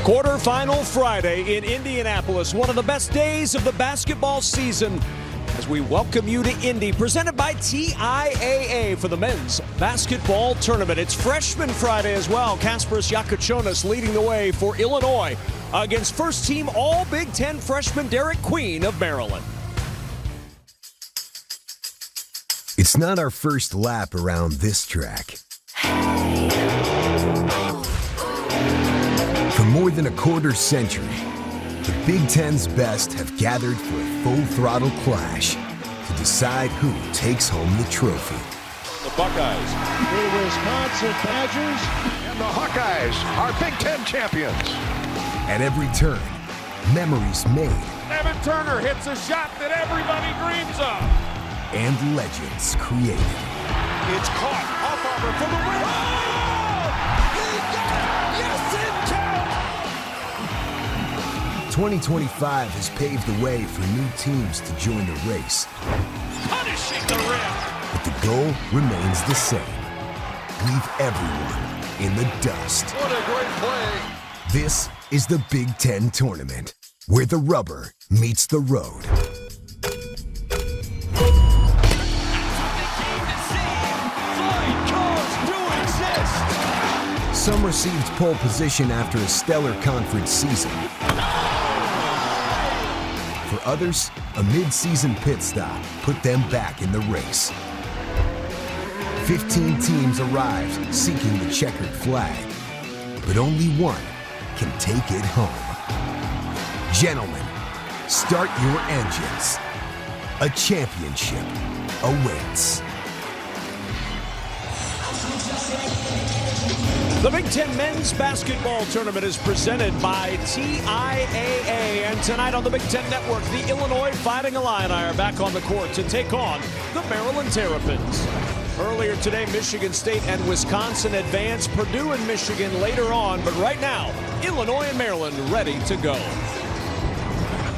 Quarterfinal Friday in Indianapolis, one of the best days of the basketball season as we welcome you to Indy, presented by TIAA for the men's basketball tournament. It's Freshman Friday as well. Kasparas Yakachonis leading the way for Illinois against first-team All-Big Ten freshman Derek Queen of Maryland. It's not our first lap around this track. For more than a quarter century, the Big Ten's best have gathered for a full-throttle clash to decide who takes home the trophy. The Buckeyes, the Wisconsin Badgers, and the Hawkeyes are Big Ten champions. At every turn, memories made. Evan Turner hits a shot that everybody dreams of. And legends created. It's caught off Arbor for the win. Oh! He got it! Yes, it counts! 2025 has paved the way for new teams to join the race. Punishing the rim. But the goal remains the same. Leave everyone in the dust. What a great play. This is the Big Ten Tournament, where the rubber meets the road. Some received pole position after a stellar conference season. For others, a mid-season pit stop put them back in the race. 15 teams arrived seeking the checkered flag, but only one can take it home. Gentlemen, start your engines. A championship awaits. The Big Ten Men's Basketball Tournament is presented by TIAA. And tonight on the Big Ten Network, the Illinois Fighting Illini are back on the court to take on the Maryland Terrapins. Earlier today, Michigan State and Wisconsin advanced. Purdue and Michigan later on. But right now, Illinois and Maryland ready to go.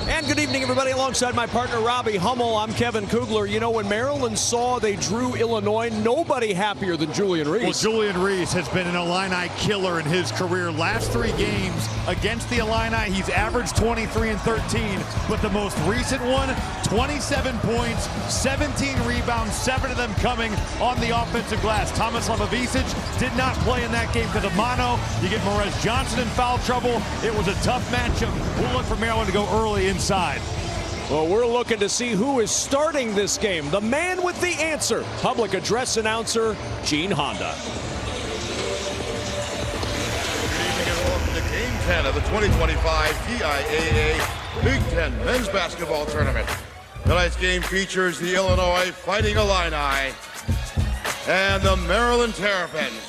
And good evening, everybody. Alongside my partner, Robbie Hummel, I'm Kevin Kugler. You know, when Maryland saw they drew Illinois, nobody happier than Julian Reese. Well, Julian Reese has been an Illini killer in his career. Last 3 games against the Illini, he's averaged 23 and 13. But the most recent one, 27 points, 17 rebounds, 7 of them coming on the offensive glass. Thomas Lemavicic did not play in that game because of mono. You get Morez Johnson in foul trouble. It was a tough matchup. We'll look for Maryland to go early inside. Well, we're looking to see who is starting this game. The man with the answer, public address announcer Gene Honda. Good evening and welcome to Game 10 of the 2025 TIAA Big Ten Men's Basketball Tournament. Tonight's game features the Illinois Fighting Illini and the Maryland Terrapins.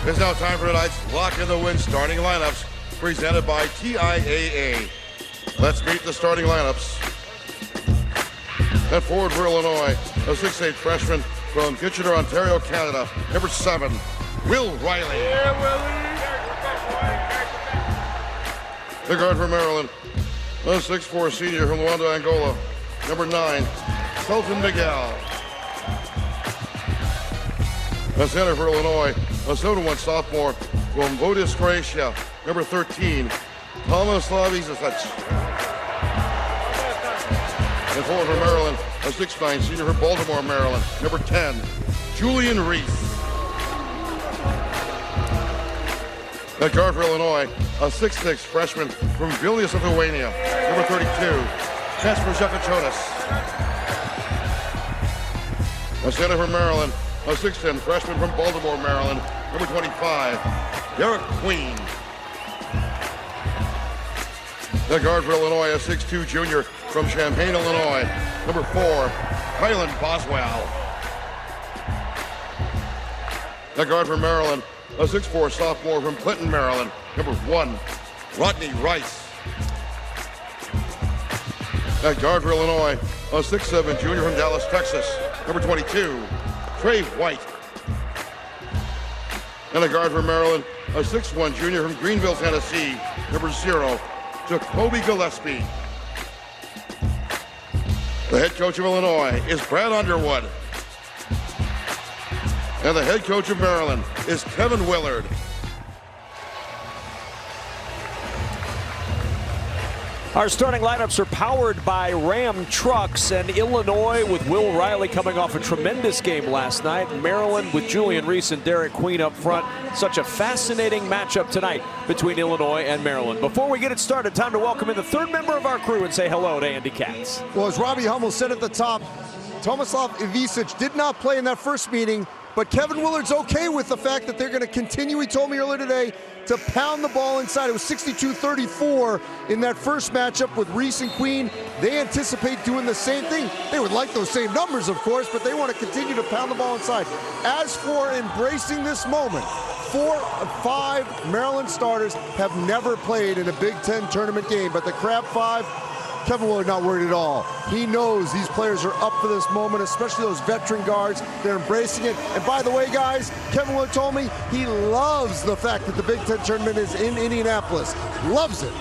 It's now time for tonight's Lock in the Win starting lineups presented by TIAA. Let's meet the starting lineups. At forward for Illinois, a 6'8" freshman from Kitchener, Ontario, Canada, number 7, Will Riley. The guard for Maryland, a 6'4" senior from Luanda, Angola, number 9, Felton Miguel. The center for Illinois, a 7'1" sophomore from Vodis, Croatia, number 13, Thomas Lemavicic. And forward for Maryland, a 6'9" senior from Baltimore, Maryland, number 10, Julian Reese. At guard for Illinois, a 6'6" freshman from Vilnius, Lithuania, number 32, Kasparas Yakachonis. A center for Maryland, a 6'10" freshman from Baltimore, Maryland, number 25, Derek Queen. The guard for Illinois, a 6'2" junior from Champaign, Illinois, number 4, Kylan Boswell. The guard for Maryland, a 6'4" sophomore from Clinton, Maryland, number 1, Rodney Rice. At guard for Illinois, a 6'7" junior from Dallas, Texas, number 22, Trey White. And a guard for Maryland, a 6'1" junior from Greenville, Tennessee, number 0, Jacoby Gillespie. The head coach of Illinois is Brad Underwood. And the head coach of Maryland is Kevin Willard. Our starting lineups are powered by Ram Trucks, and Illinois with Will Riley coming off a tremendous game last night. Maryland with Julian Reese and Derek Queen up front. Such a fascinating matchup tonight between Illinois and Maryland. Before we get it started, time to welcome in the third member of our crew and say hello to Andy Katz. Well, as Robbie Hummel said at the top, Tomislav Ivisic did not play in that first meeting, but Kevin Willard's okay with the fact that they're going to continue, he told me earlier today, to pound the ball inside. It was 62-34 in that first matchup with Reese and Queen. They anticipate doing the same thing. They would like those same numbers, of course, but they want to continue to pound the ball inside. As for embracing this moment, 4 of 5 Maryland starters have never played in a Big Ten tournament game, but the Crab 5, Kevin Willard not worried at all. He knows these players are up for this moment, especially those veteran guards. They're embracing it. And by the way, guys, Kevin Willard told me he loves the fact that the Big Ten tournament is in Indianapolis. Loves it.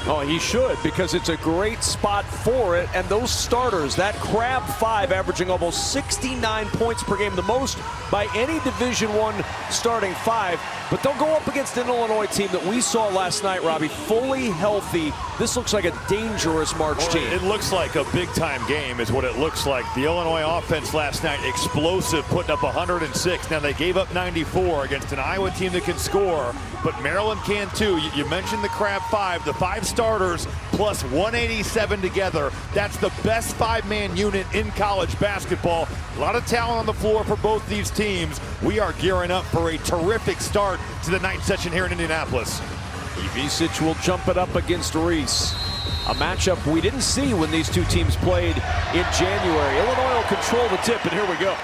Oh, he should, because it's a great spot for it. And those starters, that Crab 5 averaging almost 69 points per game, the most by any Division I starting 5. But they'll go up against an Illinois team that we saw last night, Robbie, fully healthy. This looks like a dangerous March team. It looks like a big-time game is what it looks like. The Illinois offense last night, explosive, putting up 106. Now, they gave up 94 against an Iowa team that can score, but Maryland can too. You mentioned the Crab 5, the 5 starters plus 187 together. That's the best 5-man unit in college basketball. A lot of talent on the floor for both these teams. We are gearing up for a terrific start to the night session here in Indianapolis. Ivisic will jump it up against Reese. A matchup we didn't see when these two teams played in January. Illinois will control the tip, and here we go.